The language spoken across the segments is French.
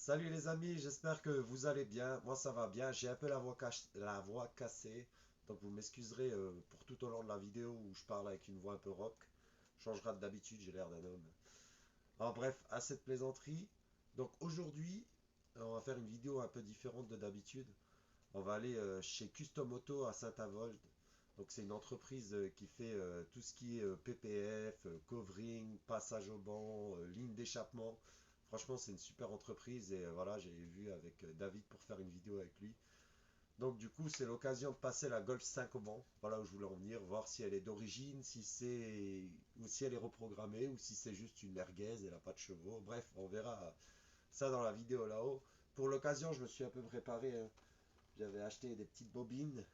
Salut les amis, j'espère que vous allez bien. Moi ça va bien. J'ai un peu la voix cassée. Donc vous m'excuserez pour tout au long de la vidéo où je parle avec une voix un peu rock. Changera d'habitude, j'ai l'air d'un homme. En bref, à cette plaisanterie. Donc aujourd'hui, on va faire une vidéo un peu différente de d'habitude. On va aller chez Custom Auto à Saint-Avold. Donc c'est une entreprise qui fait tout ce qui est PPF, covering, passage au banc, ligne d'échappement. Franchement, c'est une super entreprise et voilà, j'ai vu avec David pour faire une vidéo avec lui. Donc du coup, c'est l'occasion de passer la Golf 5 au banc. Voilà où je voulais en venir, voir si elle est d'origine, si c'est ou si elle est reprogrammée ou si c'est juste une merguez, elle n'a pas de chevaux. Bref, on verra ça dans la vidéo là-haut. Pour l'occasion, je me suis un peu préparé, hein. J'avais acheté des petites bobines,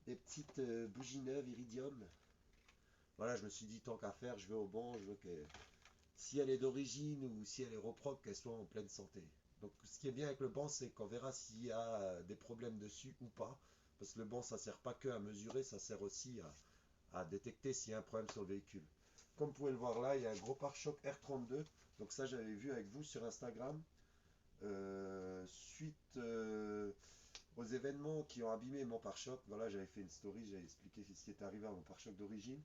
des petites bougies neuves iridium. Voilà, je me suis dit tant qu'à faire, je vais au banc, je veux que si elle est d'origine ou si elle est repropre, qu'elle soit en pleine santé. Donc ce qui est bien avec le banc, c'est qu'on verra s'il y a des problèmes dessus ou pas. Parce que le banc, ça sert pas que à mesurer, ça sert aussi à détecter s'il y a un problème sur le véhicule. Comme vous pouvez le voir là, il y a un gros pare-choc R32. Donc ça, j'avais vu avec vous sur Instagram. Suite aux événements qui ont abîmé mon pare-choc, voilà, j'avais fait une story, j'avais expliqué ce qui est arrivé à mon pare-choc d'origine.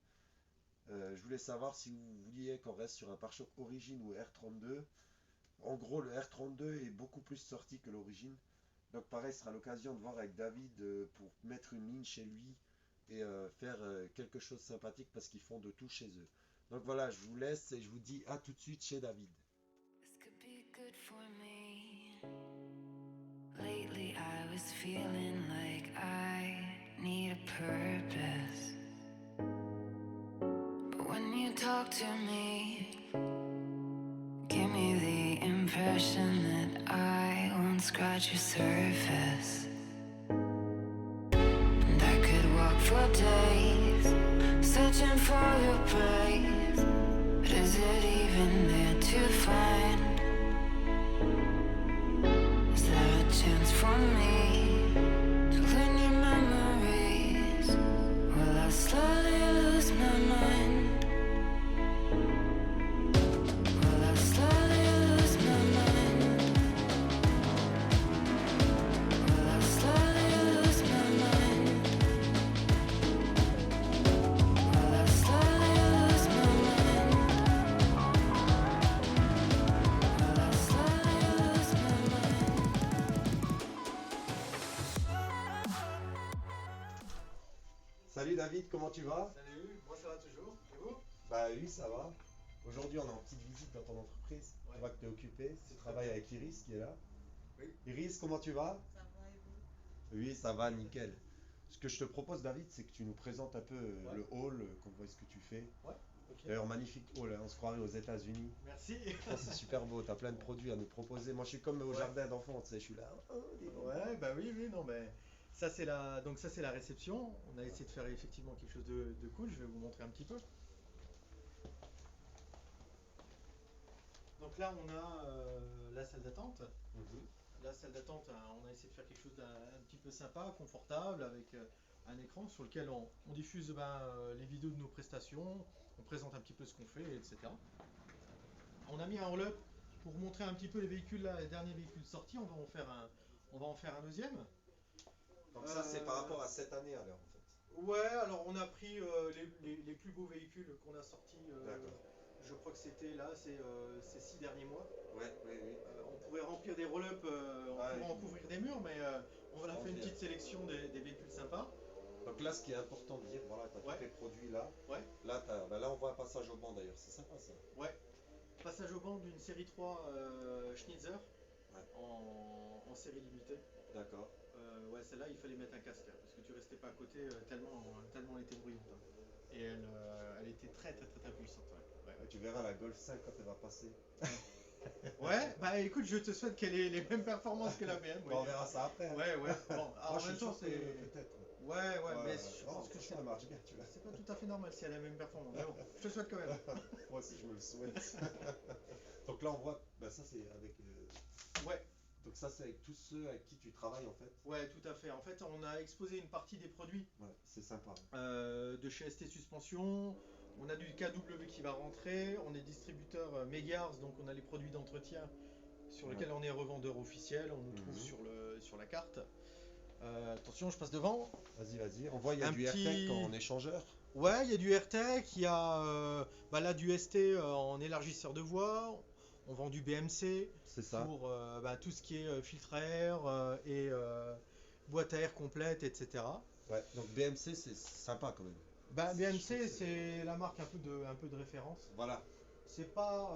Je voulais savoir si vous vouliez qu'on reste sur un pare-choc origine ou R32. En gros, le R32 est beaucoup plus sorti que l'origine. Donc pareil, ce sera l'occasion de voir avec David pour mettre une ligne chez lui et faire quelque chose de sympathique parce qu'ils font de tout chez eux. Donc voilà, je vous laisse et je vous dis à tout de suite chez David. This could be good for me. Lately I was feeling like I need a purpose. But when you talk to me, give me the impression that I won't scratch your surface. And I could walk for days, searching for your praise. But is it even there to find? Is there a chance for me to learn your memories? Will I slowly lose my mind? Will I slowly lose my mind? Will I slowly lose my mind? Will I slowly lose my mind? Will I slowly lose my mind? Salut David, comment tu vas? Salut, moi ça va toujours. Et vous? Bah oui, ça va. Aujourd'hui, on est en petite visite dans ton entreprise. Ouais. On voit que tu es occupé. Tu C'est très travailles bien. avec Iris qui est là. Oui. Iris, comment tu vas? Ça va et vous? Oui, ça va, nickel. Ce que je te propose, David, c'est que tu nous présentes un peu Ouais. le hall, qu'on voit ce que tu fais. Ouais, ok. D'ailleurs, magnifique hall, hein, on se croirait aux États-Unis. Merci. Franchement, c'est super beau, t'as plein de produits à nous proposer. Moi, je suis comme au Ouais. jardin d'enfants, tu sais, je suis là. Oh, dis donc. Ouais, bah oui, oui, non, mais donc ça c'est la réception. On a essayé de faire effectivement quelque chose de cool. Je vais vous montrer un petit peu. Donc là on a la salle d'attente. Mhm. La salle d'attente, hein, on a essayé de faire quelque chose d'un petit peu sympa, confortable, avec un écran sur lequel on diffuse les vidéos de nos prestations, on présente un petit peu ce qu'on fait, etc. On a mis un roll-up pour montrer un petit peu les véhicules là, les derniers véhicules sortis. On va en faire un deuxième. Donc, ça, c'est par rapport à cette année, alors, en fait. Ouais, alors on a pris les plus beaux véhicules qu'on a sortis. D'accord. Je crois que c'était là, ces 6 derniers mois. Ouais, oui, oui. On pourrait remplir des roll-up, on Ouais, pourrait en couvrir des murs, mais on a fait une bien. petite sélection des véhicules sympas. Donc là, ce qui est important de dire, voilà, tu as Ouais. tous tes produits là. Ouais, Là, là, on voit un passage au banc d'ailleurs, c'est sympa ça. ouais. Passage au banc d'une série 3 Schnitzer Ouais, en série limitée. d'accord. Ouais, celle-là, il fallait mettre un casque, hein, parce que tu restais pas à côté tellement elle était bruyante, hein. Et elle était très très très très puissante. Ouais. Ouais, tu verras la Golf 5 quand elle va passer. Ouais, bah écoute, je te souhaite qu'elle ait les mêmes performances que la BM. Bon, on verra ça après, hein. Ouais, ouais. Bon, alors, Moi, en je même suis temps, sûr que c'est. peut-être. Ouais, ouais, mais Ouais, je non, pense que franchement, elle marche bien, tu vois. c'est pas tout à fait normal si elle a la même performance. Mais bon, je te souhaite quand même. Moi aussi, je me le souhaite. Donc là, on voit, bah, ça c'est avec. Ouais, Donc ça, c'est avec tous ceux avec qui tu travailles en fait. ouais, tout à fait. En fait, on a exposé une partie des produits Ouais, c'est sympa. de chez ST Suspension. On a du KW qui va rentrer. On est distributeur Megars, donc on a les produits d'entretien sur Ouais. lequel on est revendeur officiel, on nous trouve Mhm. sur la carte. Attention, je passe devant. Vas-y. On voit, il y a Un du petit. AirTag en échangeur. Ouais, il y a du AirTag, il y a là du ST en élargisseur de voix. On vend du BMC C'est ça. pour tout ce qui est filtre à air et boîte à air complète, etc. Ouais. Donc BMC, c'est sympa quand même. Je trouve BMC, que c'est la marque un peu de référence. Voilà. C'est pas,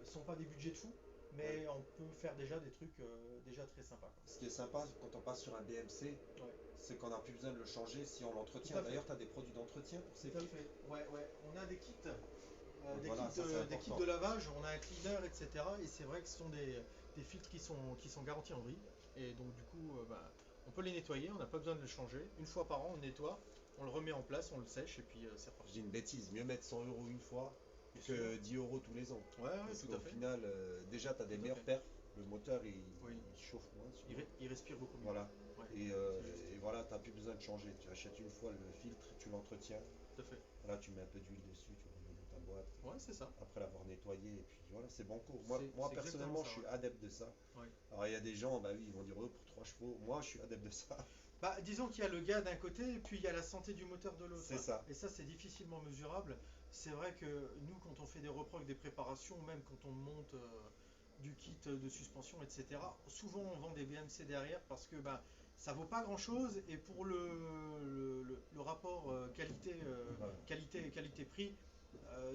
ce sont pas des budgets de fou, mais Ouais. on peut faire déjà des trucs déjà très sympas, quoi. Ce qui est sympa quand on passe sur un BMC, Ouais, c'est qu'on n'a plus besoin de le changer si on tout l'entretient. à fait. D'ailleurs, tu as des produits d'entretien pour ces Tout à filtres. fait. Ouais. On a des kits, Donc voilà, ça c'est des kits important. de lavage, on a un cleaner, etc. Et c'est vrai que ce sont des filtres qui sont garantis en vrille. Et donc du coup, on peut les nettoyer, on n'a pas besoin de les changer. Une fois par an, on nettoie, on le remet en place, on le sèche et puis c'est Je reparti. dis une bêtise, mieux mettre 100 euros une fois Bien que sûr. 10 euros tous les ans. Ouais, Parce tout qu'au à fait. final, déjà, tu as des Tout à meilleurs fait. perfs. Le moteur, Oui. il chauffe moins. Souvent. Il respire beaucoup mieux. Voilà. Ouais, Et, c'est juste. et voilà, tu n'as plus besoin de changer. Tu achètes une fois le filtre, tu l'entretiens. Tout à fait. Voilà, tu mets un peu d'huile dessus, tu le remets dans ta boîte. Ouais, c'est ça. Après l'avoir nettoyé, et puis voilà, c'est bon cours. Moi, C'est moi exactement personnellement, ça, je suis ouais. adepte de ça. Ouais. Alors, il y a des gens, bah oui, ils vont dire, oh, pour 3 chevaux. Moi, je suis adepte de ça. Disons qu'il y a le gars d'un côté et puis il y a la santé du moteur de l'autre. C'est ça. Et ça, c'est difficilement mesurable. C'est vrai que nous, quand on fait des reproques, des préparations, même quand on monte du kit de suspension, etc., souvent on vend des BMC derrière parce que ça vaut pas grand-chose et pour le rapport Voilà. qualité-prix,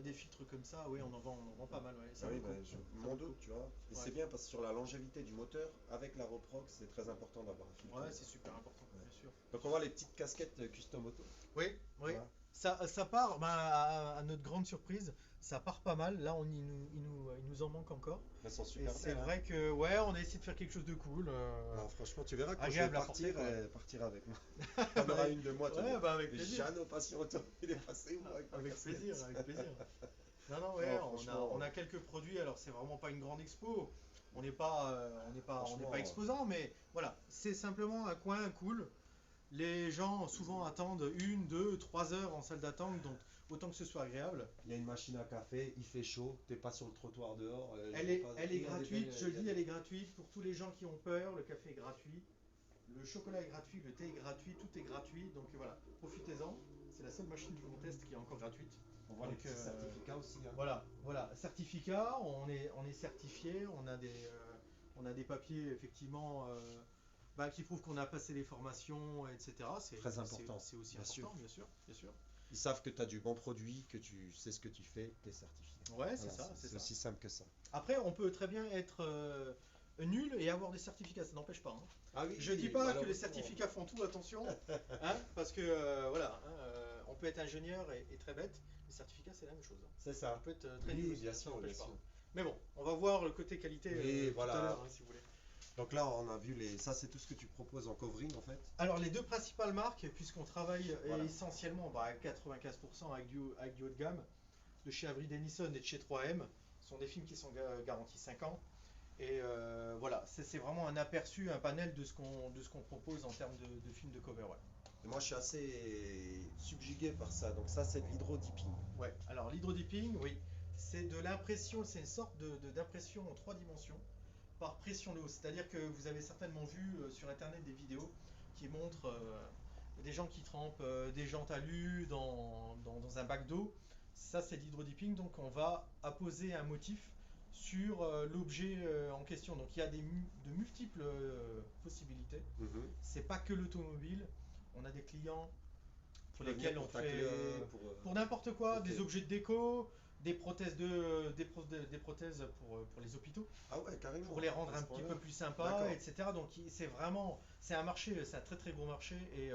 des filtres comme ça, oui, on en vend pas mal. Ouais. Ça Ah vaut oui, le coup. je Ça m'en vaut le doute, coup. tu vois. Et Ouais. c'est bien parce que sur la longévité du moteur, avec la reproc, c'est très important d'avoir un filtre. Ouais, c'est super important, Ouais. bien sûr. Donc on voit les petites casquettes custom auto. Oui, oui. Voilà. Ça part, à notre grande surprise, ça part pas mal. Là, il nous en manque encore. Elles sont Et super c'est belles, hein. vrai que, ouais, on a essayé de faire quelque chose de cool. Non, franchement, tu verras quand je vais agréable à porter, partir, quoi. Partir avec moi. T'en auras une de moi, tu Ouais, vois. avec Mais plaisir. Jeanne au patient auto, il est passé où avec ma Avec casquette. plaisir, avec plaisir. Non, ouais, Non, franchement. on a quelques produits. Alors, c'est vraiment pas une grande expo. On n'est Franchement. pas exposant, mais voilà, c'est simplement un coin cool. Les gens souvent attendent 1, 2, 3 heures en salle d'attente, donc autant que ce soit agréable. Il y a une machine à café, il fait chaud, t'es pas sur le trottoir dehors. Elle est gratuite, je le dis, elle est gratuite pour tous les gens qui ont peur. Le café est gratuit, le chocolat est gratuit, le thé est gratuit, tout est gratuit. Donc voilà, profitez-en. C'est la seule machine du Grand Est qui est encore gratuite. On voit les Donc, petits certificats aussi, hein. Voilà, certificat, on est certifié, on a des papiers effectivement qui prouvent qu'on a passé les formations, etc. Très important, C'est aussi bien sûr. important, bien sûr. Ils savent que tu as du bon produit, que tu sais ce que tu fais, tu es certifié. Ouais, c'est Voilà, ça, c'est c'est ça. aussi simple que ça. Après, on peut très bien être nul et avoir des certificats, ça n'empêche pas, hein. Ah oui, Je dis pas que les certificats font tout, attention, hein, parce que on peut être ingénieur et très bête. Les certificats, c'est la même chose, hein. C'est On ça. peut être très Oui, nul aussi, bien ça sûr, n'empêche bien pas. sûr. Mais bon, on va voir le côté qualité Oui, tout voilà. à l'heure, hein, si vous voulez. Donc là, on a vu les. Ça, c'est tout ce que tu proposes en covering en fait. Alors, les deux principales marques, puisqu'on travaille Voilà. essentiellement à 95% avec du haut de gamme, de chez Avery Dennison et de chez 3M, sont des films qui sont garantis 5 ans. Et voilà, c'est vraiment un aperçu, un panel de ce qu'on propose en termes de films de cover. Ouais. Et moi, je suis assez subjugué par ça. Donc ça, c'est de l'hydro-dipping. Ouais. Alors, l'hydrodipping, oui, c'est de l'impression, c'est une sorte d'impression en 3 dimensions par pression d'eau. C'est-à-dire que vous avez certainement vu sur internet des vidéos qui montrent des gens qui trempent des jantes alu dans un bac d'eau. Ça, c'est l'hydrodipping. Donc, on va apposer un motif sur l'objet en question. Donc, il y a de multiples possibilités. Mhm. C'est pas que l'automobile. On a des clients pour Tu vas lesquels venir on pour ta fait clé, pour n'importe quoi, Ok. des objets de déco, des prothèses des prothèses pour les hôpitaux, Ah ouais, carrément. pour les rendre À ce un petit point-là. peu plus sympas, D'accord. etc. Donc c'est un marché, c'est un très très gros marché et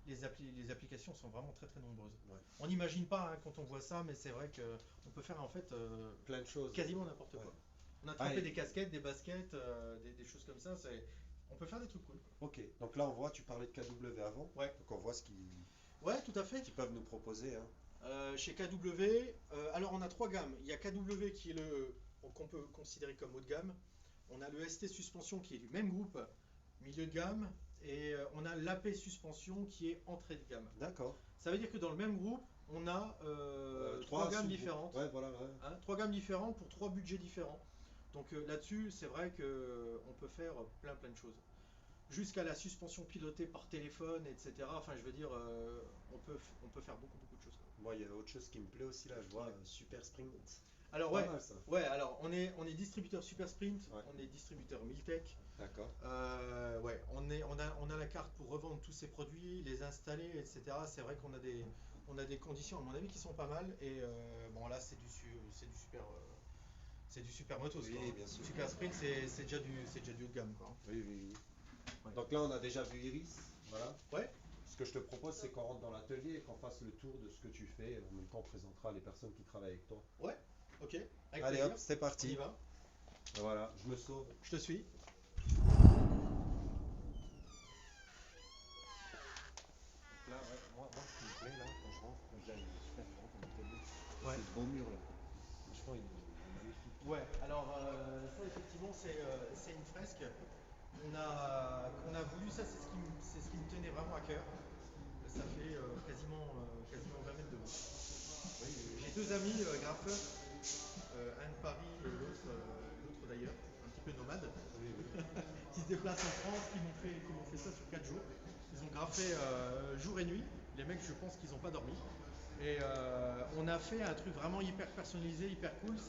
les applications sont vraiment très très nombreuses. Ouais. On n'imagine pas hein, quand on voit ça, mais c'est vrai que on peut faire en fait Plein de choses. quasiment n'importe quoi. Ouais. On a trempé et- des casquettes, des baskets, des choses comme ça. On peut faire des trucs cool. Ok, donc là, on voit, tu parlais de KW avant. Ouais. Donc on voit ce Ouais, tout à fait. qu'ils peuvent nous proposer, hein. Chez KW, alors on a 3 gammes. Il y a KW qui est qu'on peut considérer comme haut de gamme. On a le ST Suspension qui est du même groupe, milieu de gamme. Et on a l'AP Suspension qui est entrée de gamme. D'accord. Ça veut dire que dans le même groupe, on a 3 gammes sous-groupes. différentes. Ouais, voilà. Ouais. Hein, 3 gammes différentes pour 3 budgets différents. Donc là-dessus, c'est vrai que on peut faire plein de choses. Jusqu'à la suspension pilotée par téléphone, etc. Enfin, je veux dire, on peut faire beaucoup de choses. Moi, il y a autre chose qui me plaît aussi là, je vois Ouais. Super Sprint. Alors Pas ouais, mal ça. ouais. Alors on est distributeur Super Sprint, Ouais. on est distributeur Miltech. D'accord. Ouais, on a la carte pour revendre tous ces produits, les installer, etc. C'est vrai qu'on a on a des conditions, à mon avis, qui sont pas mal. Et bon, là, c'est du super motos, Oui, quoi, hein. bien sûr. Super Sprint, c'est déjà du haut de gamme, quoi, hein. Oui. Ouais. Donc là, on a déjà vu Iris. Voilà. Ouais, Ce que je te propose, c'est qu'on rentre dans l'atelier et qu'on fasse le tour de ce que tu fais. En même temps, on présentera les personnes qui travaillent avec toi. ouais, ok, avec Allez plaisir. hop, c'est On y parti. va. Voilà, je me sauve. Je te suis. Donc là, ouais, moi, ce qui me plaît, là, quand je rentre, déjà, il est super grand comme atelier. Ouais. C'est ce beau mur là. Franchement, il est magnifique. Ouais, alors ça effectivement c'est une fresque qu'on a voulu, ça c'est ce qui me tenait vraiment à cœur. Ça fait quasiment 20 mètres de haut. J'ai deux amis graffeurs, un de Paris et l'autre d'ailleurs, un petit peu nomade, qui se déplacent en France, qui m'ont fait ça sur 4 jours. Ils ont graffé jour et nuit. Les mecs, je pense qu'ils n'ont pas dormi. Et on a fait un truc vraiment hyper personnalisé, hyper cool. Ce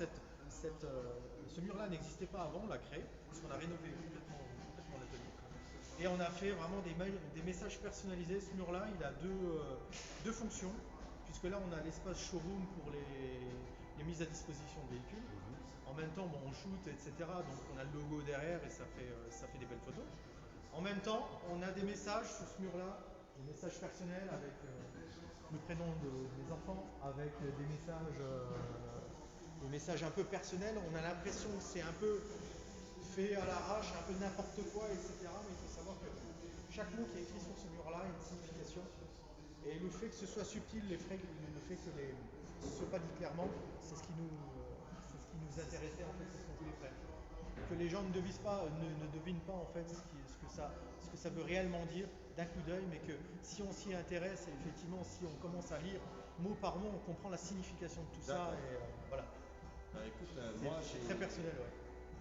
mur-là n'existait pas avant, on l'a créé, parce qu'on a rénové complètement l'atelier. Et on a fait vraiment des messages personnalisés. Ce mur-là, il a deux fonctions, puisque là, on a l'espace showroom pour les mises à disposition de véhicules. En même temps, bon, on shoot, etc. Donc on a le logo derrière et ça fait des belles photos. En même temps, on a des messages sur ce mur-là, des messages personnels avec le prénom de mes enfants, avec des messages un peu personnels. On a l'impression que c'est un peu fait à l'arrache, un peu n'importe quoi, etc. Mais il faut savoir que chaque mot qui est écrit sur ce mur-là a une signification. Et le fait que ce soit subtil, le fait que ce ne soit pas dit clairement, c'est ce qui nous intéressait en fait, c'est ce qu'on voulait faire. Que les gens ne devinent pas en fait ce que ça veut réellement dire d'un coup d'œil, mais que si on s'y intéresse, et effectivement, si on commence à lire mot par mot, on comprend la signification de tout ça. D'accord. Et voilà, Bah écoute, moi c'est très personnel, ouais.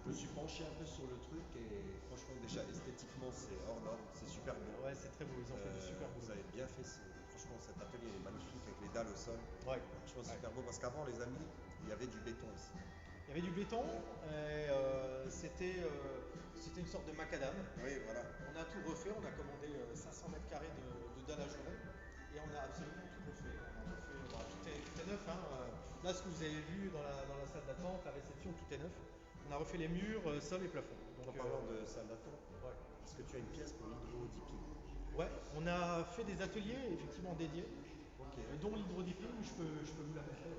je me suis penché un peu sur le truc et franchement déjà esthétiquement c'est hors norme, c'est super beau. Ouais, c'est très beau, ils ont fait du super Vous boulot. avez bien fait, franchement cet atelier est magnifique avec les dalles au sol. Ouais. Franchement Ouais. super beau parce qu'avant les amis, il y avait du béton ici. Il y avait du béton, et c'était une sorte de macadam. Oui, voilà. On a tout refait, on a commandé 500 mètres carrés de dalle à journée et on a absolument tout refait. On a refait, bon, tout est neuf, hein. Là, ce que vous avez vu dans la salle d'attente, la réception, tout est neuf. On a refait les murs, sol et plafond. En parlant de salle d'attente, Ouais. est-ce que tu as une pièce pour l'hydro-dipping? Ouais, on a fait des ateliers effectivement dédiés, Ok. dont l'hydrodipping, je peux vous la montrer.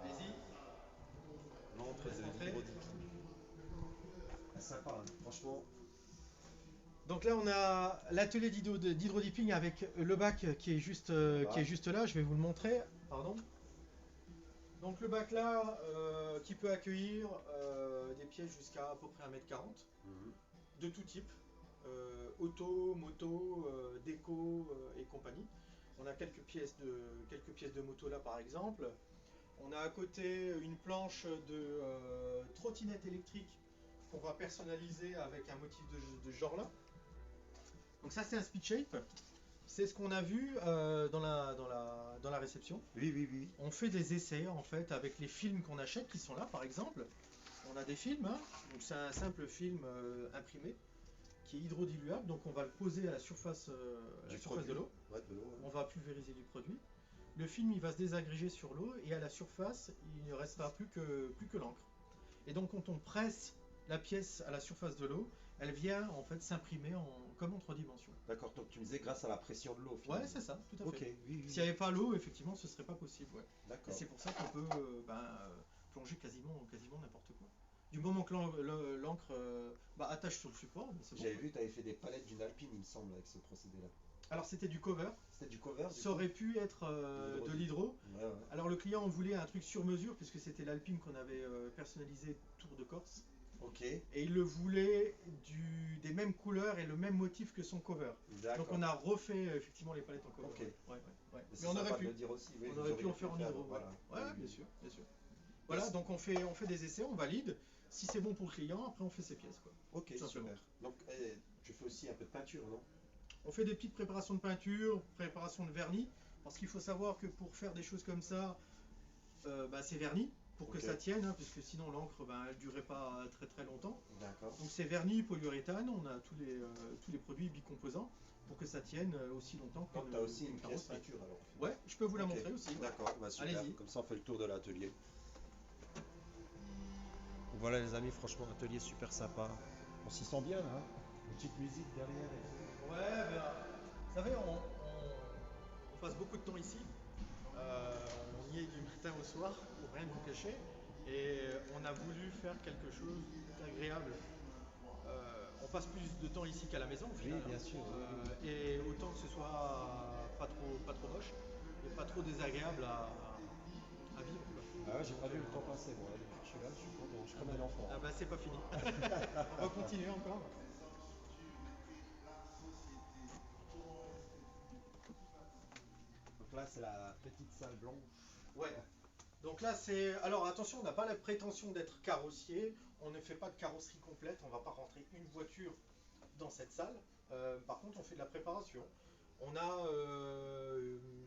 Allez-y. L'entre Laisse de rentrer. l'hydro-dipping. Ah, sympa, hein. Franchement. Donc là, on a l'atelier d'hydrodipping avec le bac qui est juste là. Je vais vous le montrer. Pardon. Donc le bac là, qui peut accueillir des pièces jusqu'à à peu près 1,40 m, Mhm. de tout type, auto, moto, déco et compagnie. On a quelques pièces de moto là par exemple. On a à côté une planche de trottinette électrique qu'on va personnaliser avec un motif de ce genre là. Donc ça c'est un speed shape, c'est ce qu'on a vu dans la réception. Oui. On fait des essais en fait avec les films qu'on achète qui sont là par exemple. On a des films, hein. Donc c'est un simple film imprimé qui est hydrodiluable, donc on va le poser à la surface, de l'eau. Ouais, de l'eau. Ouais. On va pulvériser du produit. Le film il va se désagréger sur l'eau et à la surface il ne restera plus que l'encre. Et donc quand on presse la pièce à la surface de l'eau, elle vient en fait s'imprimer comme en 3 dimensions. D'accord, donc tu me disais grâce à la pression de l'eau finalement. Ouais, c'est ça, tout à Ok, fait. oui. S'il n'y avait pas l'eau, effectivement, ce serait pas possible. Ouais. Et D'accord. c'est pour ça qu'on peut plonger quasiment n'importe quoi. Du moment que l'encre attache sur le support, c'est bon. J'avais vu, tu avais fait des palettes d'une Alpine, il me semble, avec ce procédé-là. Alors c'était du cover. C'était du cover Ça aurait pu être de l'hydro. Ouais. Alors le client voulait un truc sur mesure, puisque c'était l'Alpine qu'on avait personnalisé Tour de Corse. Ok, Et il le voulait des mêmes couleurs et le même motif que son cover. Donc d'accord. on a refait effectivement les palettes en cover. Ok. Ouais, ouais. Mais Mais c'est on aurait sympa de pu. le dire aussi. Oui, On vous aurait pu auriez en faire en hydro. Ouais. Voilà. Ouais, Oui, bien oui. sûr, bien sûr. Voilà, donc on fait des essais, on valide. Si c'est bon pour le client, après on fait ses pièces, quoi. Ok, Tout simplement. super. Donc, tu fais aussi un peu de peinture, non? On fait des petites préparations de peinture, préparation de vernis, parce qu'il faut savoir que pour faire des choses comme ça, c'est verni pour que Ok. ça tienne, hein, puisque sinon l'encre, elle durerait pas très très longtemps. D'accord. Donc c'est verni polyuréthane, on a tous les produits bicomposants pour que ça tienne aussi longtemps Donc, tu as aussi qu'une une pièce carrosserie. peinture alors. Ouais, je peux vous la Ok. montrer aussi. Ouais. D'accord, bah super. Allez-y. Comme ça, on fait le tour de l'atelier. Voilà les amis, franchement, atelier super sympa. On s'y sent bien là, hein. Une petite musique derrière et tout. Ouais, vous savez, on passe beaucoup de temps ici. On y est du matin au soir, pour rien vous cacher. Et on a voulu faire quelque chose d'agréable. On passe plus de temps ici qu'à la maison au Oui, final. bien sûr. Et autant que ce soit pas trop moche et pas trop désagréable à vivre, quoi. Ah ouais, j'ai pas vu le temps passer, moi. Depuis que je suis là, je suis content. Je suis comme un enfant. Ah bah c'est pas fini. On va continuer encore. Donc là, c'est la petite salle blanche. Ouais. Donc là c'est. Alors attention, on n'a pas la prétention d'être carrossier. On ne fait pas de carrosserie complète. On va pas rentrer une voiture dans cette salle. Par contre, on fait de la préparation. On a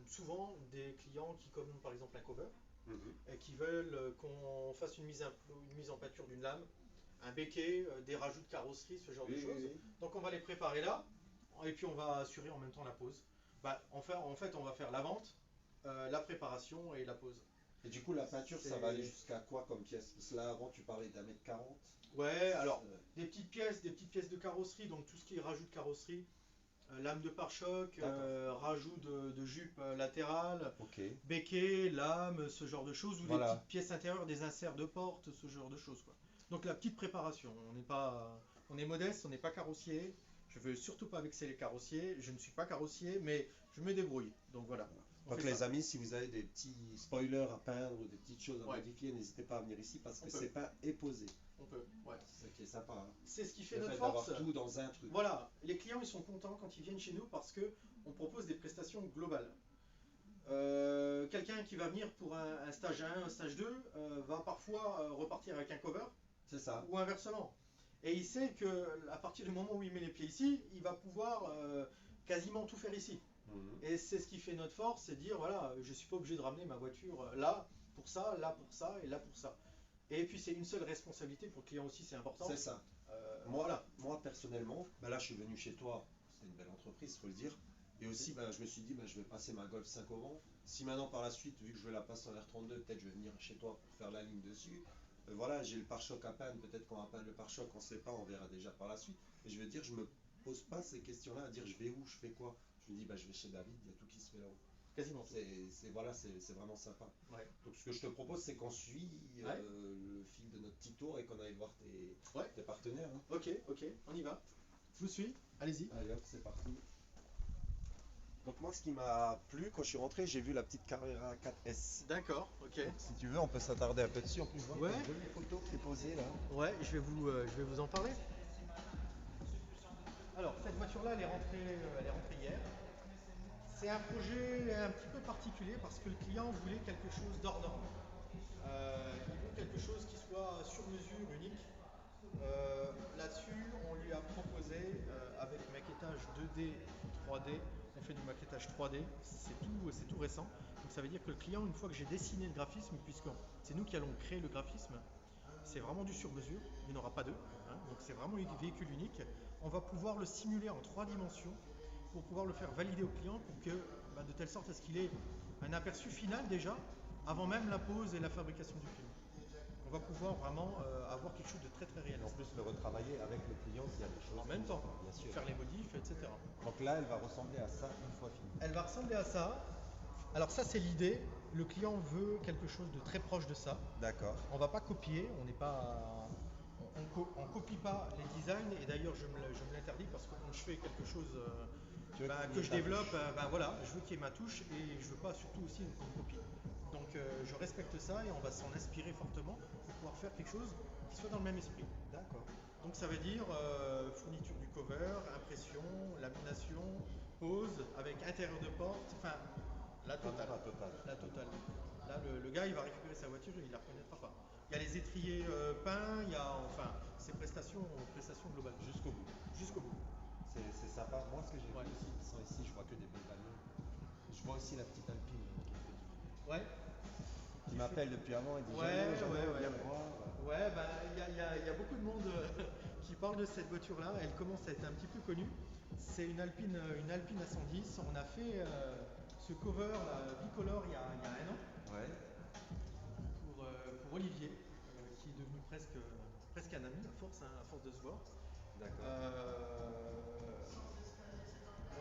souvent des clients qui commandent par exemple un cover Mhm. et qui veulent qu'on fasse une mise en pâture d'une lame, un béquet, des rajouts de carrosserie, ce genre de Oui, oui, choses. oui. Donc on va les préparer là et puis on va assurer en même temps la pose. En fait, on va faire la vente, la préparation et la pose. Et du coup, la peinture, ça C'est- va aller jusqu'à quoi comme pièce? Parce que là, avant, tu parlais d'un mètre 40. Ouais, alors des petites pièces de carrosserie, donc tout ce qui est rajout de carrosserie, lame de pare-choc, D'accord. rajout de jupe latérale, Ok. béquet, lame, ce genre de choses, ou des Voilà. petites pièces intérieures, des inserts de porte, ce genre de choses, quoi. Donc la petite préparation, on est modeste, on n'est pas carrossier. Je veux surtout pas vexer les carrossiers. Je ne suis pas carrossier, mais je me débrouille. Donc voilà, on Donc fait les ça. amis, si vous avez des petits spoilers à peindre ou des petites choses à Ouais. modifier, n'hésitez pas à venir ici parce On que peut. c'est pas éposé. On peut. Ouais. C'est ça qui est sympa, hein. C'est ce qui fait Le notre fait d'avoir force. tout dans un truc. Voilà, les clients ils sont contents quand ils viennent chez nous parce que on propose des prestations globales. Quelqu'un qui va venir pour un stage 1, un stage 2, va parfois repartir avec un cover C'est ça. ou inversement. Et il sait que à partir du moment où il met les pieds ici, il va pouvoir quasiment tout faire ici. Mhm. Et c'est ce qui fait notre force, c'est de dire voilà, je suis pas obligé de ramener ma voiture là pour ça et là pour ça. Et puis c'est une seule responsabilité pour le client aussi, c'est important. C'est ça. Moi personnellement, bah là je suis venu chez toi, c'est une belle entreprise, faut le dire. Et aussi, bah, je me suis dit, bah, je vais passer ma Golf 5 au vent. Si maintenant par la suite, vu que je vais la passer en R32, peut-être je vais venir chez toi pour faire la ligne dessus. Voilà, j'ai le pare-choc à peindre, peut-être qu'on va peindre le pare-choc, on ne sait pas, on verra déjà par la suite. Et je veux dire, je me pose pas ces questions-là à dire je vais où, je fais quoi. Je me dis, bah, je vais chez David, il y a tout qui se fait là-haut. Quasiment tout. Voilà, c'est vraiment sympa. Ouais. Donc ce que je te propose, c'est qu'on suit Ouais. le fil de notre petit tour et qu'on aille voir Ouais. tes partenaires, hein. Ok, on y va. Je vous suis, allez-y. Allez hop, c'est parti. Donc moi, ce qui m'a plu quand je suis rentré, j'ai vu la petite Carrera 4S. D'accord, ok. Si tu veux, on peut s'attarder un peu dessus. En plus, je vois Ouais. qu'il y a une jolie photo qui est posée là. Ouais, je vais vous en parler. Alors, cette voiture-là, elle est rentrée hier. C'est un projet un petit peu particulier parce que le client voulait quelque chose d'hors norme. Il veut quelque chose qui soit sur mesure, unique. Là-dessus, on lui a proposé, avec maquettage 2D, 3D, on fait du maquettage 3D, c'est tout récent. Donc ça veut dire que le client, une fois que j'ai dessiné le graphisme, puisque c'est nous qui allons créer le graphisme, c'est vraiment du sur mesure, il n'y en aura pas deux, hein, donc c'est vraiment un véhicule unique. On va pouvoir le simuler en 3 dimensions pour pouvoir le faire valider au client pour que, de telle sorte à ce qu'il ait un aperçu final déjà, avant même la pose et la fabrication du film. On va pouvoir vraiment avoir quelque chose de très très Et en réaliste. plus, le retravailler avec le client s'il y a des choses. En même temps, Bien sûr. faire les modifs, etc. Donc là, elle va ressembler à ça une fois finie. Elle va ressembler à ça. Alors ça c'est l'idée. Le client veut quelque chose de très proche de ça. D'accord. On va pas copier, on n'est pas, on copie pas les designs. Et d'ailleurs je me l'interdis parce que quand je fais quelque chose Tu veux qu'il y que ait je ta développe, touche. voilà, je veux qu'il y ait ma touche et je veux pas surtout aussi qu'on me copie. Donc je respecte ça et on va s'en inspirer fortement pour pouvoir faire quelque chose qui soit dans le même esprit. D'accord. Donc ça veut dire fourniture du cover, impression, lamination, pose, avec intérieur de porte, enfin la totale. Vraiment la totale. La totale. Là le gars il va récupérer sa voiture et il la reconnaîtra pas. Il y a les étriers peints, il y a enfin ces prestations globales. Jusqu'au bout. Jusqu'au bout. C'est sympa. Moi, ce que j'ai Ouais. vu aussi, sans ici, je vois que des belles bagnoles. Je vois aussi la petite Alpine Ouais. qui m'appelle depuis avant et dit Ouais, Jeannot, ouais, ouais, viens ouais. me voir. Ouais, bah il y a beaucoup de monde qui parle de cette voiture-là. Elle commence à être un petit peu connue. C'est une Alpine A110. On a fait ce cover là, bicolore il y a un an Ouais, pour Olivier, qui est devenu presque un ami à force de se voir. d'accord.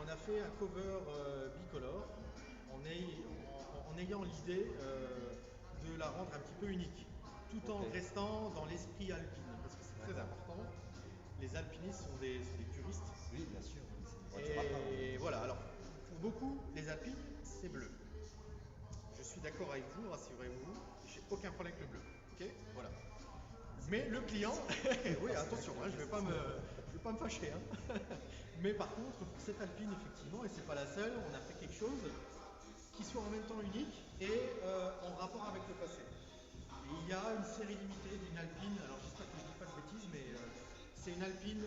On a fait un cover bicolore en ayant l'idée de la rendre un petit peu unique, tout en Ok. restant dans l'esprit alpine, parce que c'est très D'accord. important. Les alpinistes sont des puristes. Oui, bien sûr. Oui, c'est une voiture à part. Et voilà, alors pour beaucoup, les alpines, c'est bleu. Je suis d'accord avec vous, rassurez-vous, j'ai aucun problème avec le bleu. Ok, voilà. Mais le client, oui, attention, hein, je vais pas me fâcher. Hein. Mais par contre, pour cette Alpine, effectivement, et c'est pas la seule, on a fait quelque chose qui soit en même temps unique et en rapport avec le passé. Et il y a une série limitée d'une Alpine, alors j'espère que je dis pas de bêtises, mais c'est une Alpine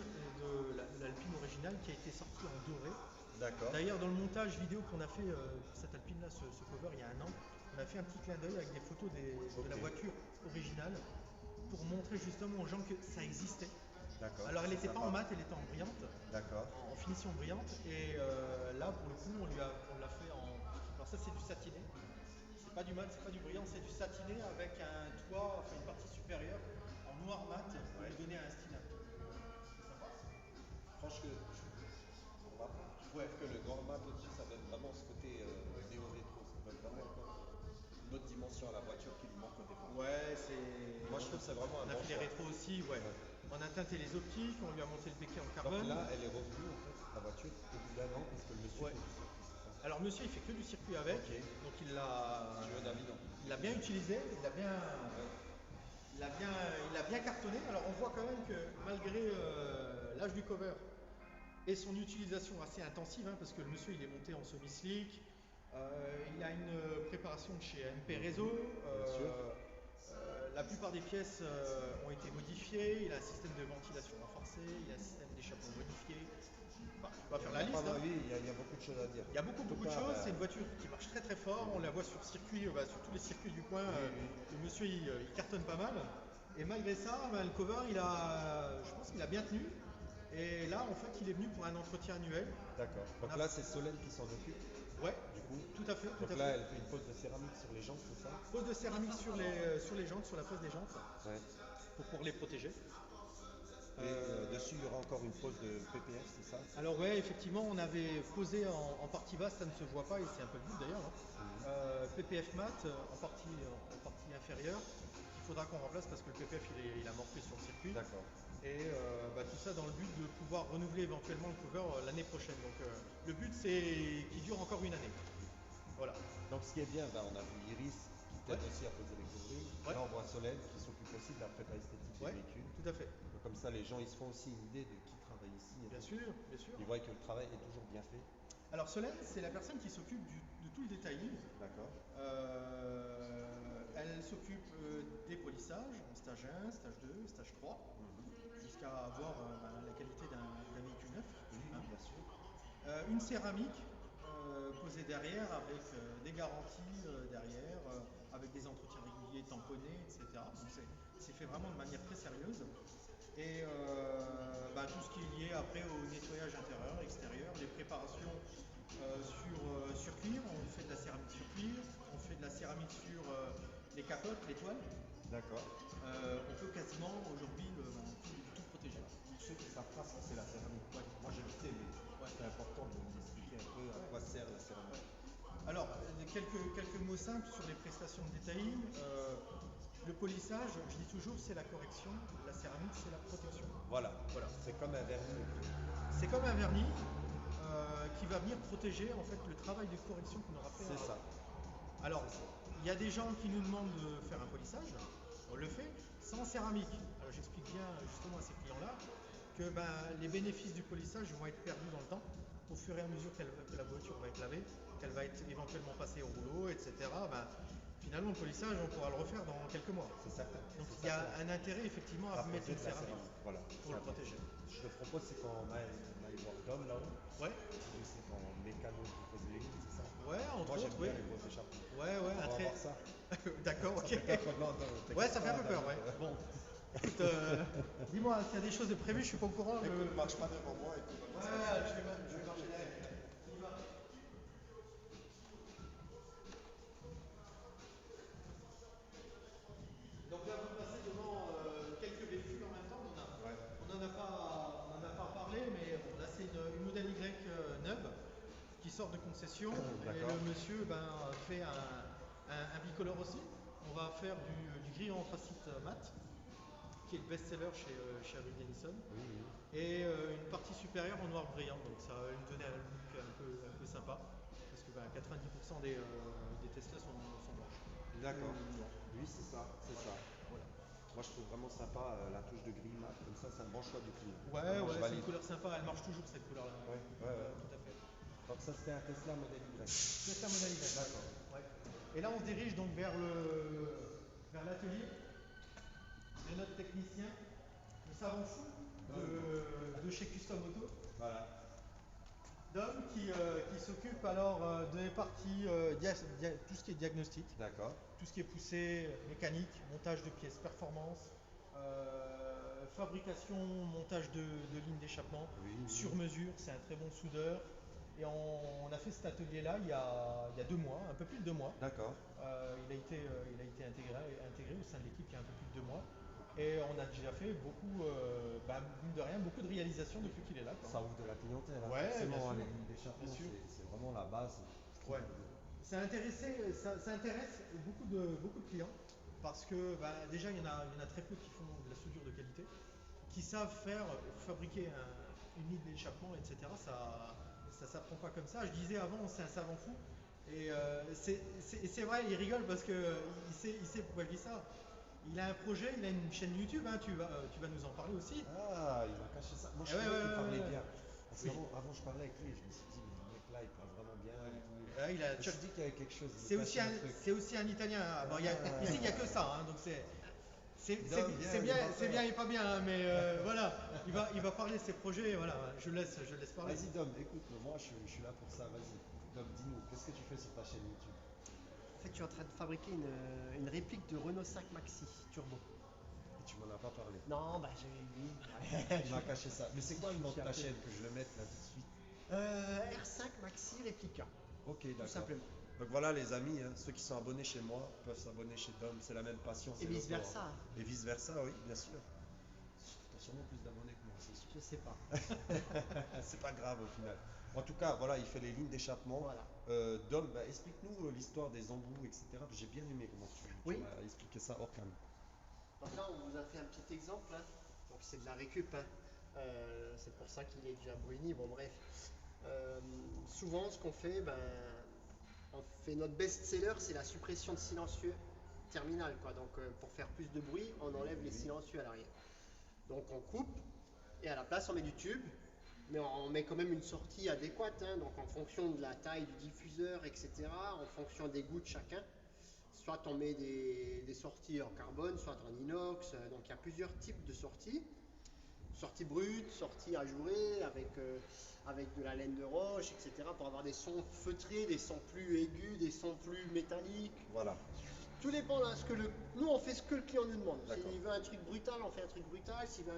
l'Alpine originale qui a été sortie en doré. D'accord. D'ailleurs, dans le montage vidéo qu'on a fait pour cette Alpine-là, ce cover, il y a un an, on a fait un petit clin d'œil avec des photos de la Ok. voiture originale pour montrer justement aux gens que ça existait. D'accord. Alors, elle C'est n'était pas sympa. en mat, elle était en brillante, D'accord. en finition brillante. Et là, pour le coup, on l'a fait en. Alors, ça, c'est du satiné. C'est pas du mat, c'est pas du brillant, c'est du satiné avec un toit, enfin une partie supérieure en noir mat pour lui donner un style un peu. C'est sympa. Franchement, on va je trouve que le Gormat au-dessus, ça donne vraiment ce côté néo-rétro. Ça donne vraiment encore une autre dimension à la voiture qui lui manque au départ. Ouais, c'est. Moi, je trouve que c'est vraiment un On a bon fait les choix. rétros aussi, ouais. Ouais. On a teinté les optiques, on lui a monté le béquet en Donc carbone. là, elle est revenue, en fait, la voiture, au bout d'un an, parce que le monsieur Ouais. fait du circuit, c'est ça? Alors monsieur, il fait que du circuit avec, Ok. donc il l'a. Tu veux David, non? Il l'a bien utilisé, il a bien cartonné. Alors on voit quand même que malgré l'âge du cover et son utilisation assez intensive, hein, parce que le monsieur il est monté en semi-slick, il a une préparation de chez MP Réseau. Bien sûr. La plupart des pièces ont été modifiées. Il a un système de ventilation renforcé, il a un système d'échappement modifié. Enfin, on va faire la liste. Hein. Oui, il y a beaucoup de choses à dire. Il y a beaucoup En tout de cas, choses. bah, C'est une voiture qui marche très très fort. On la voit sur circuit, sur tous les circuits du coin. Le monsieur il cartonne pas mal. Et malgré ça, le cover, je pense qu'il a bien tenu. Et là, en fait, il est venu pour un entretien annuel. d'accord. Donc là, c'est Solène qui s'en occupe, Ouais, du coup. tout à fait. Donc Tout à là, fait. elle fait une pose de céramique sur les jantes, c'est ça? Pose de céramique sur les jantes, sur la face des jantes, Ouais. pour les protéger. Et dessus, il y aura encore une pose de PPF, c'est ça? Alors ouais, effectivement, on avait posé en partie basse, ça ne se voit pas et c'est un peu le but d'ailleurs. Hein. PPF mat en partie inférieure, qu'il faudra qu'on remplace parce que le PPF il a morflé sur le circuit. D'accord. Et tout ça dans le but de pouvoir renouveler éventuellement le cover l'année prochaine. Donc le but c'est qu'il dure encore une année. Voilà. Donc ce qui est bien, bah, on a vu Iris qui t'aide Ouais. aussi à poser les coverings. Ouais. Là, on voit Solène qui s'occupe aussi de la prépa esthétique Ouais, des véhicules. tout à fait. Donc, comme ça, les gens ils se font aussi une idée de qui travaille ici. Et Bien donc, sûr, bien sûr. ils voient que le travail est toujours bien fait. Alors Solène, c'est la personne qui s'occupe de tout le detailing. D'accord. Elle s'occupe des polissages en stage 1, stage 2, stage 3, jusqu'à avoir la qualité d'un véhicule neuf. Oui, Hein. bien sûr. Une céramique posée derrière avec des garanties derrière, avec des entretiens réguliers, tamponnés, etc. Donc c'est fait vraiment de manière très sérieuse. Et tout ce qui est lié après au nettoyage intérieur, extérieur, les préparations sur cuir, on fait de la céramique sur cuir, on fait de la céramique sur les capotes, les toiles. D'accord. On peut quasiment aujourd'hui tout protéger. Pour ceux qui ne savent pas ce que c'est la céramique, moi je le sais, mais c'est important de nous expliquer un peu à quoi sert la céramique. Alors, quelques mots simples sur les prestations de detailing. Le polissage, je dis toujours, c'est la correction. La céramique, c'est la protection. Voilà. C'est comme un vernis. C'est comme un vernis qui va venir protéger en fait le travail de correction qu'on aura fait. C'est ça. Alors, il y a des gens qui nous demandent de faire un polissage, on le fait, sans céramique. Alors j'explique bien justement à ces clients-là que les bénéfices du polissage vont être perdus dans le temps, au fur et à mesure que la voiture va être lavée, qu'elle va être éventuellement passée au rouleau, etc. Finalement, le polissage, on pourra le refaire dans quelques mois. C'est certain. Donc c'est il y a certain. un intérêt effectivement à mettre Apporter une de la céramique céramique, voilà. pour le protéger. Je te propose, c'est qu'on aille voir Dom là-haut. Ouais, Je sais qu'en mécano qui pose les lignes, c'est ça. ouais, entre Moi, j'aime autres, oui. bien les gros échappements. Ouais, On va voir ça. D'accord, Ça ok. fait peur, non, non, t'inquiète Ouais, ça fait un pas, peu peur, David. ouais. Bon, écoute, dis-moi s'il y a des choses de prévues, je suis pas au courant. Écoute, marche pas devant moi et tout. Ouais, je vais marcher derrière. On y va. Donc là, vous passez devant quelques véhicules en même temps. Ouais. On en a pas parlé, mais bon, là c'est une modèle Y neuve qui sort de concession. Et D'accord. le monsieur fait un bicolore aussi. On va faire du gris en anthracite mat, qui est le best-seller chez Harley Davidson. Oui, oui. Et une partie supérieure en noir brillant, donc ça va lui donner un look un peu sympa. Parce que 90% des Tesla sont blanches. D'accord. Non. Oui, c'est ça, c'est ça. Voilà. Moi, je trouve vraiment sympa la touche de gris mat, comme ça, c'est un bon choix du client. Ouais, Moi, je c'est valide. une couleur sympa, elle marche toujours cette couleur-là. Ouais, ouais, ouais. Tout à fait. Donc ça, c'était un Tesla modèle Y. C'est un modèle Y. D'accord. Ouais. Et là, on se dirige donc vers l'atelier de notre technicien, le savant fou de chez Custom Auto, Voilà. Dom, qui s'occupe alors des parties, tout ce qui est diagnostic, D'accord. tout ce qui est poussée, mécanique, montage de pièces, performance, fabrication, montage de lignes d'échappement, Oui, oui. sur mesure, c'est un très bon soudeur. Et on a fait cet atelier-là il y a 2 mois, un peu plus de 2 mois. D'accord. Il a été intégré au sein de l'équipe il y a un peu plus de 2 mois. Et on a déjà fait beaucoup, mine de rien, beaucoup de réalisations depuis qu'il est là, quoi. Ça ouvre de la clientèle. Hein. Ouais, Forcément, bien sûr. les lignes d'échappement, Bien sûr. c'est vraiment la base. Je trouve. Ouais. Ça intéresse beaucoup de clients parce que déjà il y en a très peu qui font de la soudure de qualité, qui savent fabriquer une ligne d'échappement, etc. Ça s'apprend pas comme ça. Je disais avant, c'est un savant fou. Et c'est vrai, il rigole parce que il sait pourquoi je dis ça. Il a un projet, il a une chaîne YouTube, hein, tu vas nous en parler aussi. Ah, il m'a caché ça. Moi, je Eh ouais, savais ouais, qu'il parlait ouais. bien. Parce Oui. qu'avant, je parlais avec lui et je me suis dit, mais le mec là, il parle vraiment bien. Et tout. Il a, Je me suis dit qu'il y avait quelque chose. il c'est me aussi, cachait un truc. c'est aussi un Italien. Bon, ici, il n'y a que ça, hein, donc c'est Non, bien et pas bien, hein, mais voilà, il va parler de ses projets, voilà, je laisse parler. Vas-y, Dom, écoute, moi, je suis là pour ça. Vas-y. Dom, dis-nous, qu'est-ce que tu fais sur ta chaîne YouTube? En fait, je suis en train de fabriquer une réplique de Renault 5 Maxi Turbo. Et tu m'en as pas parlé. Non, j'ai Il m'a caché ça. Mais c'est quoi le nom de J'ai ta appris. chaîne que je le mette là tout de suite? R5 Maxi Réplica, Ok, tout d'accord. simplement. Donc voilà les amis, hein, ceux qui sont abonnés chez moi peuvent s'abonner chez Dom, c'est la même passion. Et c'est vice l'auto, versa, hein. Et vice versa, oui, bien sûr. T'as sûrement plus d'abonnés que moi, c'est sûr. je sais pas. C'est pas grave au final. En tout cas, voilà, il fait les lignes d'échappement. Voilà. Dom, explique-nous l'histoire des embouts, etc. J'ai bien aimé comment tu Oui. m'as expliqué ça hors cam. Donc là, on vous a fait un petit exemple. Hein. Donc c'est de la récup. Hein. C'est pour ça qu'il est déjà bruni. Bon, bref. Souvent, ce qu'on fait, on fait notre best-seller, c'est la suppression de silencieux terminal, quoi. Donc pour faire plus de bruit, on enlève les silencieux à l'arrière. Donc on coupe et à la place on met du tube, mais on met quand même une sortie adéquate, hein. Donc en fonction de la taille du diffuseur, etc., en fonction des goûts de chacun. Soit on met des sorties en carbone, soit en inox. Donc il y a plusieurs types de sorties. Sortie brute, sortie ajourée avec de la laine de roche, etc. pour avoir des sons feutrés, des sons plus aigus, des sons plus métalliques. Voilà. Tout dépend là, nous on fait ce que le client nous demande. D'accord. S'il veut un truc brutal, on fait un truc brutal. S'il veut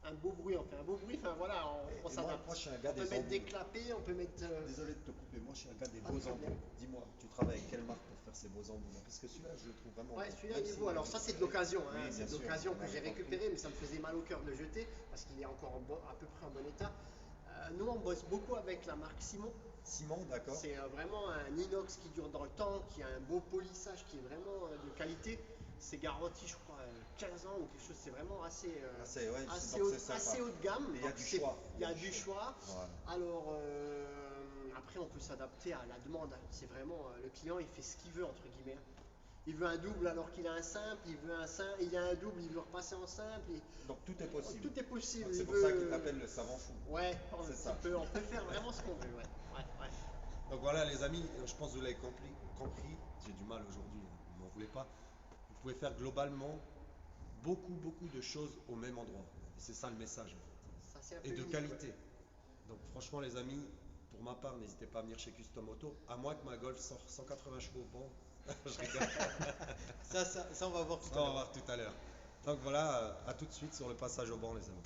un beau bruit, on fait un beau bruit. Enfin voilà, on s'adapte. moi, je suis un gars On peut des mettre des embouts. clapets, on peut mettre. Désolé de te couper, moi je suis un gars des Pas de beaux problème. embouts. Dis-moi, tu travailles avec quelle marque pour faire ces beaux embouts? Parce que celui-là, je le trouve vraiment Ouais, beau. celui-là Même il est si beau. Alors ça c'est de l'occasion, hein. Oui, bien C'est de sûr. l'occasion que Ouais, j'ai je comprends. récupéré, mais ça me faisait mal au cœur de le jeter parce qu'il est encore à peu près en bon état. Nous on bosse beaucoup avec la marque Simon. Simon, d'accord. C'est vraiment un inox qui dure dans le temps, qui a un beau polissage, qui est vraiment de qualité. C'est garanti, je crois, 15 ans ou quelque chose. C'est vraiment assez, Ouais, assez, donc haut, c'est sympa. assez haut de gamme. Et il y a Donc du c'est- choix. Il y a du choix. Voilà. Alors, après, on peut s'adapter à la demande. C'est vraiment le client, il fait ce qu'il veut, entre guillemets. Il veut un double alors qu'il a un simple, il a un double, il veut repasser en simple. Donc tout est possible. Tout est possible. Donc, c'est il pour veut- ça qu'il t'appelle le savant fou. Ouais, C'est ça. on peut faire vraiment ce qu'on veut. Ouais. Donc voilà les amis, je pense que vous l'avez compris. J'ai du mal aujourd'hui, ne m'en voulez pas. Vous pouvez faire globalement beaucoup de choses au même endroit. Et c'est ça le message. Ça, c'est un peu Et de unique, qualité. ouais. Donc franchement les amis, pour ma part, n'hésitez pas à venir chez Custom Auto, à moins que ma Golf sorte 180 chevaux au banc. Je rigole. Ça, on va voir tout Ça, à on va l'heure. voir tout à l'heure. Donc voilà, à tout de suite sur le passage au banc les amis.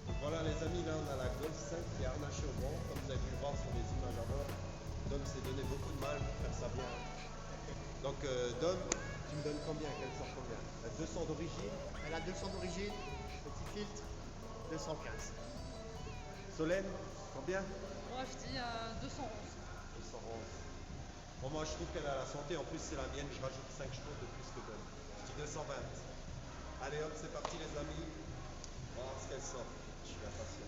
Donc voilà les amis, là on a la Golf 5 qui est harnachée au banc, comme vous avez pu le voir sur les images avant. Dom s'est donné beaucoup de mal pour faire ça bien. Donc Dom, tu me donnes combien? Quelle sort combien? La 200 d'origine. Elle a 200 d'origine, petit filtre, 215. Solène, combien? Moi, je dis 211. 211. Bon, moi je trouve qu'elle a la santé, en plus c'est la mienne, je rajoute 5 chevaux de plus que Dom. Je dis 220. Allez hop, c'est parti les amis. On va voir ce qu'elle sort. Je suis impatient.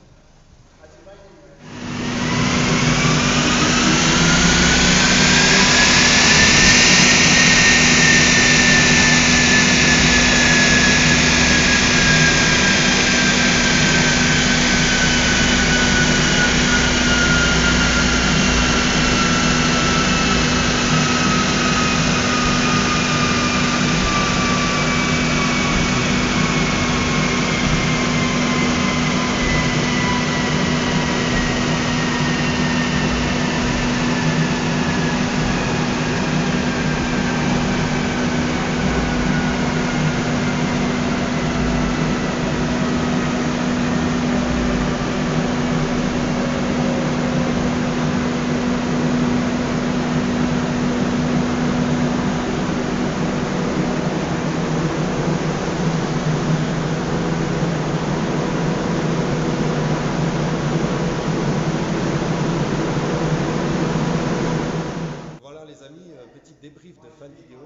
Voilà les amis, petit débrief de fin de vidéo.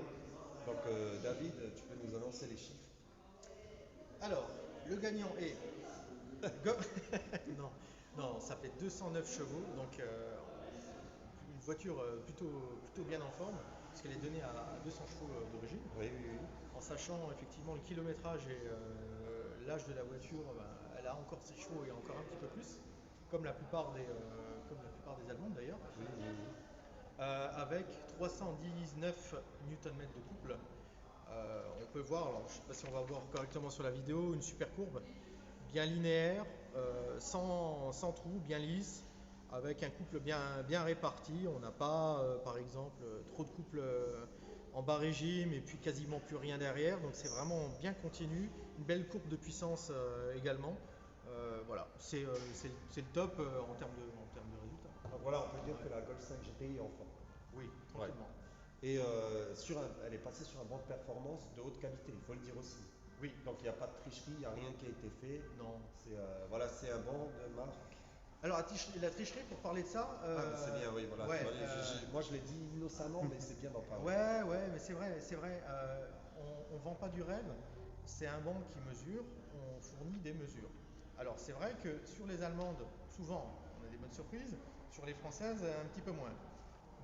Donc David, tu peux nous annoncer les chiffres? Alors, le gagnant est. non, non, ça fait 209 chevaux, donc une voiture plutôt bien en forme, puisqu'elle est donnée à 200 chevaux d'origine. Oui. En sachant effectivement le kilométrage et l'âge de la voiture, ben, elle a encore ses chevaux et encore un petit peu plus, comme la plupart des Allemandes d'ailleurs. Oui. Avec 319 Nm de couple. On peut voir, alors je ne sais pas si on va voir correctement sur la vidéo, une super courbe, bien linéaire, sans trou, bien lisse, avec un couple bien réparti. On n'a pas, par exemple, trop de couple en bas régime et puis quasiment plus rien derrière. Donc c'est vraiment bien continu, une belle courbe de puissance également. Voilà, c'est le top en termes de résultats. Donc voilà, on peut dire que la Golf 5 GTI est en forme. Oui, tranquillement. Et elle est passée sur un banc de performance de haute qualité, il faut le dire aussi. Oui, Donc il n'y a pas de tricherie, il n'y a rien qui a été fait. non. C'est un banc de marque. Alors la tricherie, pour parler de ça. C'est bien, oui, voilà. ouais, Tu vois, moi je l'ai dit innocemment, mais c'est bien d'en parler. Ouais, mais c'est vrai. On vend pas du rêve. C'est un banc qui mesure. On fournit des mesures. Alors c'est vrai que sur les allemandes, souvent, on a des bonnes surprises. Sur les françaises, un petit peu moins.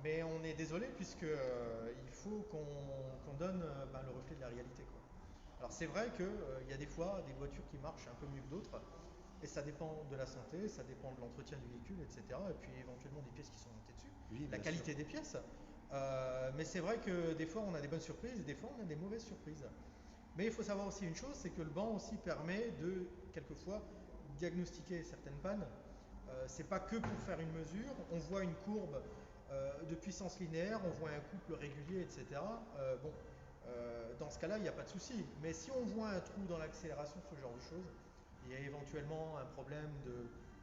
Mais on est désolé puisque il faut qu'on donne le reflet de la réalité, quoi. Alors c'est vrai qu'il y a des fois des voitures qui marchent un peu mieux que d'autres. Et ça dépend de la santé, ça dépend de l'entretien du véhicule, etc. Et puis éventuellement des pièces qui sont montées dessus, Oui, la bien qualité sûr. des pièces. Mais c'est vrai que des fois on a des bonnes surprises et des fois on a des mauvaises surprises. Mais il faut savoir aussi une chose, c'est que le banc aussi permet de, quelquefois, diagnostiquer certaines pannes. C'est pas que pour faire une mesure, on voit une courbe de puissance linéaire, on voit un couple régulier, etc. Dans ce cas-là, il n'y a pas de souci. Mais si on voit un trou dans l'accélération, ce genre de choses, il y a éventuellement un problème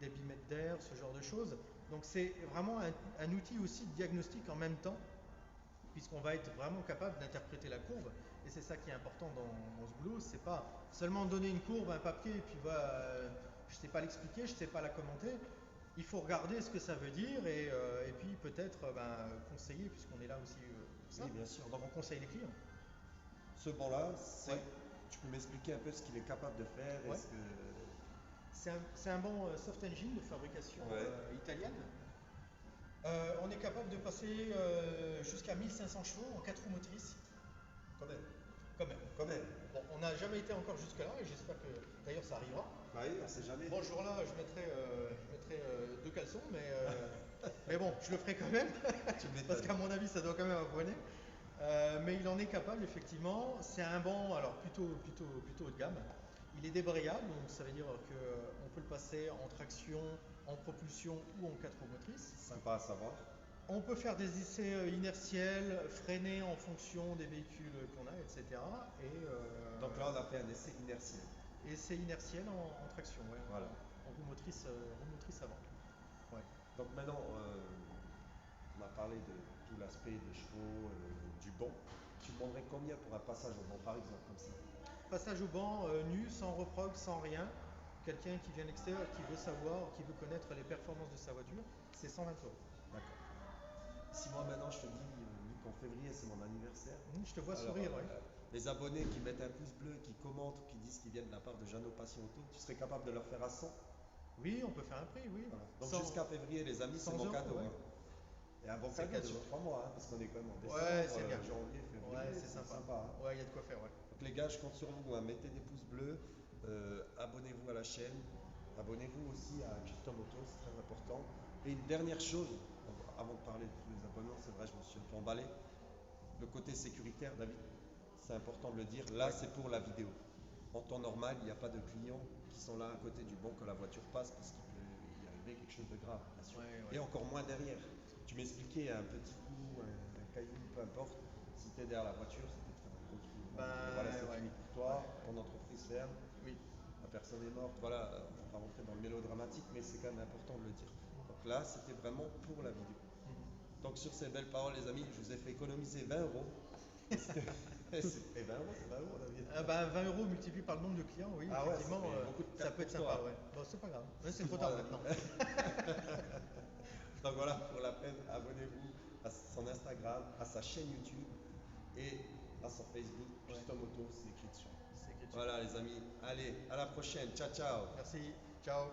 d'ébimètre d'air, ce genre de choses. Donc c'est vraiment un outil aussi de diagnostic en même temps, puisqu'on va être vraiment capable d'interpréter la courbe. Et c'est ça qui est important dans ce boulot, c'est pas seulement donner une courbe, un papier, et puis je sais pas l'expliquer, je sais pas la commenter. Il faut regarder ce que ça veut dire et puis peut-être conseiller, puisqu'on est là aussi pour ça. Oui, bien sûr. Donc, On conseille les clients. ce banc-là, c'est. Ouais. Tu peux m'expliquer un peu ce qu'il est capable de faire? Ouais. Est-ce que. C'est un banc soft engine de fabrication Ouais. italienne. On est capable de passer jusqu'à 1500 chevaux en 4 roues motrices. Quand même. Quand même. Quand même. Bon, on n'a jamais été encore jusque-là et j'espère que d'ailleurs ça arrivera. Bah oui, on sait jamais. Bon, ce jour-là, je mettrai 2 caleçons, mais bon, je le ferai quand même, Tu m'étonnes. parce qu'à mon avis, ça doit quand même avoiner. Mais il en est capable, effectivement. C'est un banc, alors plutôt haut de gamme. Il est débrayable, donc ça veut dire qu'on peut le passer en traction, en propulsion ou en 4 roues motrices. Sympa à savoir. On peut faire des essais inertiels, freiner en fonction des véhicules qu'on a, etc. Donc là, on a fait un essai inertiel. Essai inertiel en traction, ouais, Voilà. en roue motrice avant. Ouais. Donc maintenant, on a parlé de tout l'aspect des chevaux, du banc. Tu demanderais combien pour un passage au banc, par exemple, comme ça? Passage au banc nu, sans reprog, sans rien. Quelqu'un qui vient de l'extérieur, qui veut savoir, qui veut connaître les performances de sa voiture, c'est 120 euros. D'accord. Si moi maintenant je te dis, Nick, en février c'est mon anniversaire. Je te vois Alors, sourire, ouais. Les abonnés qui mettent un pouce bleu, qui commentent ou qui disent qu'ils viennent de la part de Jeannot Passion Auto, tu serais capable de leur faire à 100? Oui, on peut faire un prix, oui. Voilà. Donc 100 jusqu'à février, les amis, c'est 100 mon euros, cadeau. ouais. Hein. Et un bon C'est cadeau cadeau. sur 3 mois, hein, parce qu'on est quand même en décembre, Ouais, c'est bien. janvier, février. Ouais, c'est sympa. Hein. Ouais, il y a de quoi faire, ouais. Donc les gars, je compte sur vous. Hein. Mettez des pouces bleus, abonnez-vous à la chaîne, abonnez-vous aussi à Custom Auto, c'est très important. Et une dernière chose, avant de parler de tous les abonnements, c'est vrai, je me suis un peu emballé. Le côté sécuritaire, David, c'est important de le dire. Là, c'est pour la vidéo. En temps normal, il n'y a pas de clients qui sont là à côté du banc que la voiture passe parce qu'il peut y arriver quelque chose de grave, bien sûr. Ouais. Et encore moins derrière. Tu m'expliquais un petit coup, un caillou, peu importe. Si tu es derrière la voiture, c'était très un gros trou. Et voilà, c'est fini pour toi. Ton entreprise ferme. Oui. La personne est morte. Voilà, on va pas rentrer dans le mélodramatique, mais c'est quand même important de le dire. Donc là, c'était vraiment pour la vidéo. Donc sur ces belles paroles, les amis, je vous ai fait économiser 20 euros. Et 20 euros, c'est 20 euros, David. 20 euros multiplié par le nombre de clients, oui, Ah ouais, effectivement, ça fait beaucoup de ça peut être pour sympa, toi. ouais. Bon, c'est pas grave. Mais c'est trop tard maintenant. Donc voilà, pour la peine, abonnez-vous à son Instagram, à sa chaîne YouTube et à son Facebook, Custom Auto, c'est écrit dessus. C'est quelque chose. Voilà les amis, allez, à la prochaine, ciao ciao. Merci, ciao.